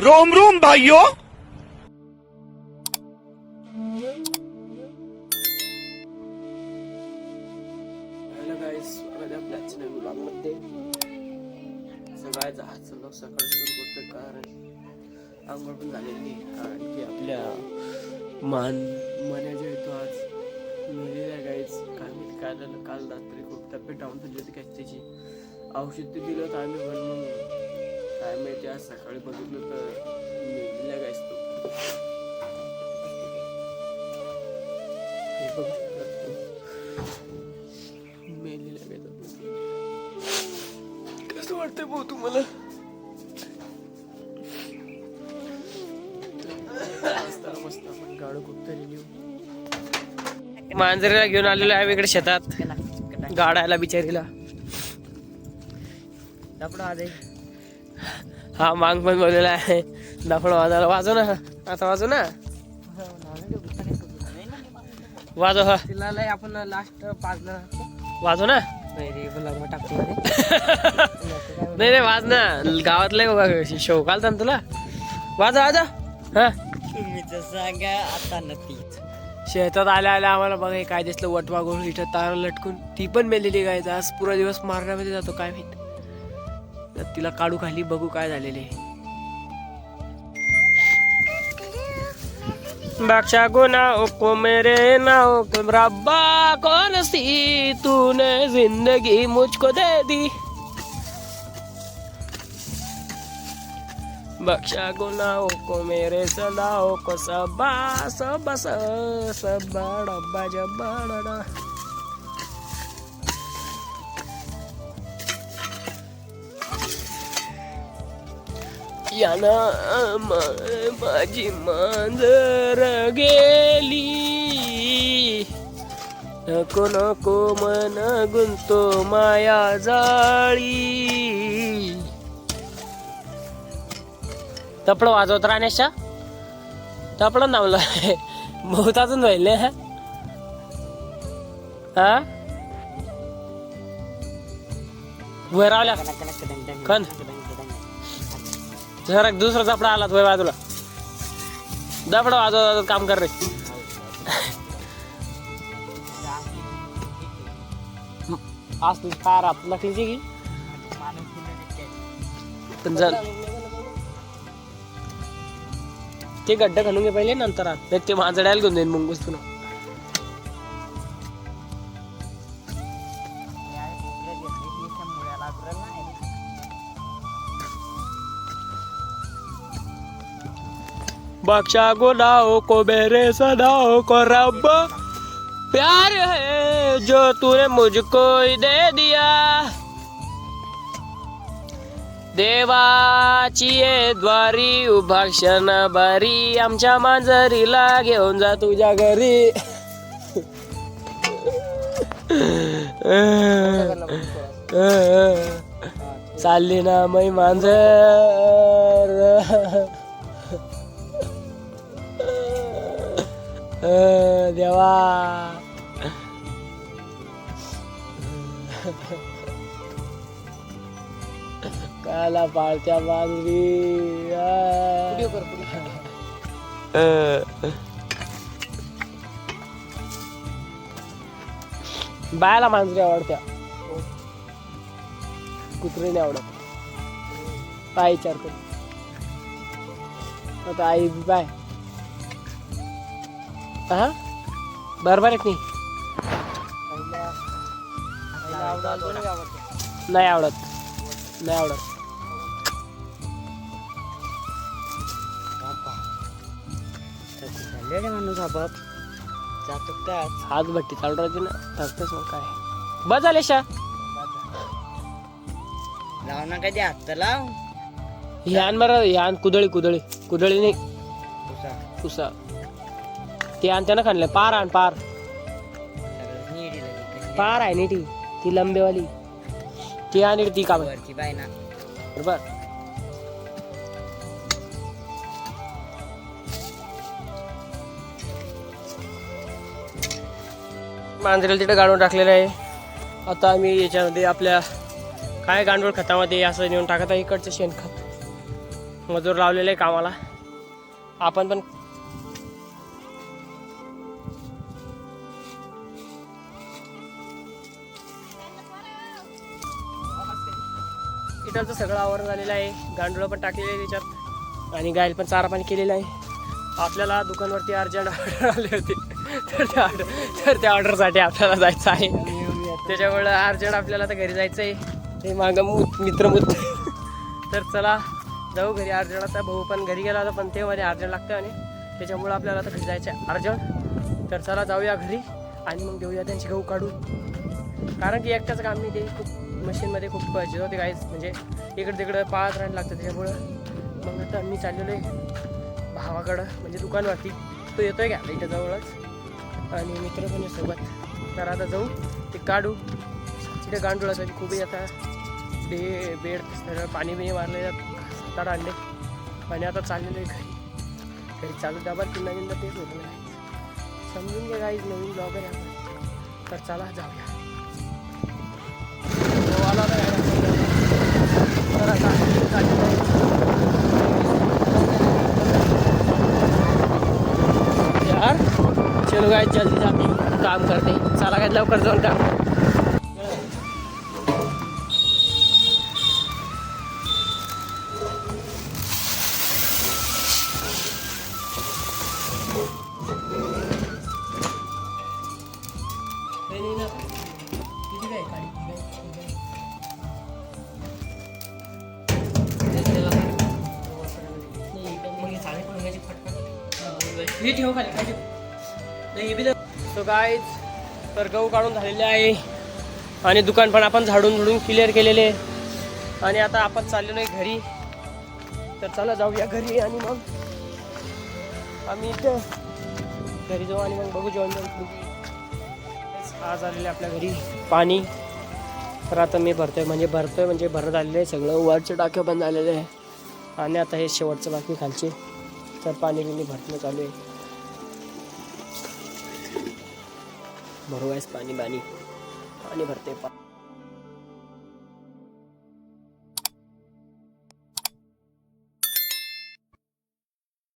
Rome Rome भाइयों. Hello गाईस, स्वागत आहे आपल्या आजच्या नवीन ब्लॉगमध्ये. सगळ्याचा हात सलग सकाळी सुरू होतं कारण आंघोळ पण झालेली नाही. कारण की आपल्या मनाच्या येतो आज मेलेल्या गाईच काय माहिती काय झालं. काल रात्री खूप तब्येत डाऊन झाली होती काय त्याची. औषध ते दिलं होतं आम्ही पण मग काय माहिती आज सकाळी बघितलं तर मेलेल्या गाईच तो. हे बघू शकता मेलेल्या गाईच. कसं वाटतंय भाऊ तुम्हाला? मस्त आपण गाडं खूप तरी नेऊ. मांजरीला घेऊन आलेलो आहे इकडे शेतात गाडायला बिचारीला. हा मांग पण बोललेला आहे दाफड वाजायला. वाजव ना आता, वाजव ना, वाजव. हा तिला लय आपण लास्ट पाजलं वाजव ना. नाही रे लग्न टाकतो नाही रे वाज ना. गावातलं बघा शो घालता ना तुला. वाजव वाजव. हा सांगा आता नक्कीच. शेतात आल्या आल्या आम्हाला बघा काय दिसलं. वटवा गोळ इथं तार लटकून ती पण मेलेली गायचं. आज पुरा दिवस मारण्यामध्ये जातो काय माहित. तिला काढू खाली बघू काय झालेले. बख्शा गुनाहों को मेरे नाओ को रब्बा कौन सी तूने जिंदगी मुझको दे दी. बख्शा गुनाहों को मेरे सदाओं को सबा सबा सबा डब्बा जब्बा डा. याना माझी मांजर गेली. नको नको मन गुंतो माया जाळी. तपड वाजवत राहण्याच्या तपड नावलं बहुत अजून व्हायले. हा वर आल्या खन जरा दुसरा चपडा आला तुझ्या बाजूला. दपड वाजवत काम कर रे. आज तुझी काय राहत नकलीची की पण जर ते गड्डा घालून घे पहिले नंतर आत. ते मांजड्याला घेऊन जाईन मुंगूस पुन्हा. बख्शा गुनाहों को मेरे सदाओं को रब प्यार है जो तूने मुझको ही दे दिया. देवाची ये द्वारी उभा क्षण बारी. आमच्या मांजरीला घेऊन जा तुझ्या घरी. चालली ना मै मांजर. देवा काला पाळत्या मांजरी. बायला मांजरी आवडत्या, कुत्रे नाही आवडत. पाय विचार कर आता. आई बाय हा बरोबर आहे की नाही आवडत. नाही आवडत. माणूस आपाप जातो काय हात भट्टी चालू राहते ना तसंच. मग काय बस झाले शा लाव ना कधी हात लाव. ह्यान बरं ह्यान कुदळी कुदळी कुदळी नाही पुसा. ते आण त्यानं खाणलं. पार आण पार. पार आहे नी ती लंबेवाली ती आणि ती का बाय ना बरोबर. मांजरेला तिथे गाडून टाकलेलं आहे. आता आम्ही याच्यामध्ये आपल्या काय गांडूळ खतामध्ये असं नेऊन टाकत आहे. इकडचं शेणखत मजूर लावलेले आहे कामाला. आपण पण इथलचं सगळं आवरण झालेलं आहे. गांडूळ पण टाकलेलं आहे त्याच्यात आणि गायला पण चारा पाणी केलेलं आहे. आपल्याला दुकानवरती अर्जंट ऑर्डर आली होती, तर त्या ऑर्डरसाठी आपल्याला जायचं आहे. त्याच्यामुळं अर्जंट आपल्याला आता घरी जायचं आहे. ते मागं मित्रमुत तर चला जाऊ घरी. अर्जंट आता भाऊ पण घरी गेला होता, पण ते मध्ये अर्जंट लागतं आणि त्याच्यामुळं आपल्याला आता घरी जायचं आहे अर्जंट. तर चला जाऊया घरी आणि मग देऊया त्यांची गहू काढून. कारण की एकटाच काम नाही, ते खूप मशीनमध्ये खूप पाहिजे होते गाईज, म्हणजे इकडं तिकडं पाळत राहायला लागतं. त्याच्यामुळं मग आता मी चाललेलो आहे भावाकडं, म्हणजे दुकानवरती. तो येतो आहे का इथं जवळच आणि मित्र पण आहे सोबत. तर आता जाऊ ते काढू. तिथे गांडुळासाठी खूपही आता बेड सगळं पाणी बिणी मारले, 7-8 अंडे. आणि आता चाललेलो आहे घरी चालू त्यावर पुन्हा तेच होतं नाही. समजून घ्या गाईज, नवीन ब्लॉगर आहे आपण. तर चला जाऊया. यार चलो गाइस, जल्दी जाते काम करते. चला काय लवकर जाऊन काम. तो गाईज तर गहू काढून झालेले आहे आणि दुकान पण आपण झाडून क्लिअर केलेले आहे. आणि आता आपण चाललेलो आहे घरी. तर चला जाऊया घरी आणि मग आम्ही इथं घरी जाऊ आणि मग बघू जेवण. आज आलेले आपल्या घरी पाणी. तर आता मी भरतोय म्हणजे भरत आलेलं आहे सगळं. वरचे टाके पण झालेले आहे आणि आता हे शेवटचं बाकी खालचे. तर पाणी बिणी भरणं चालू आहे. भरू आहेस पाणी भरते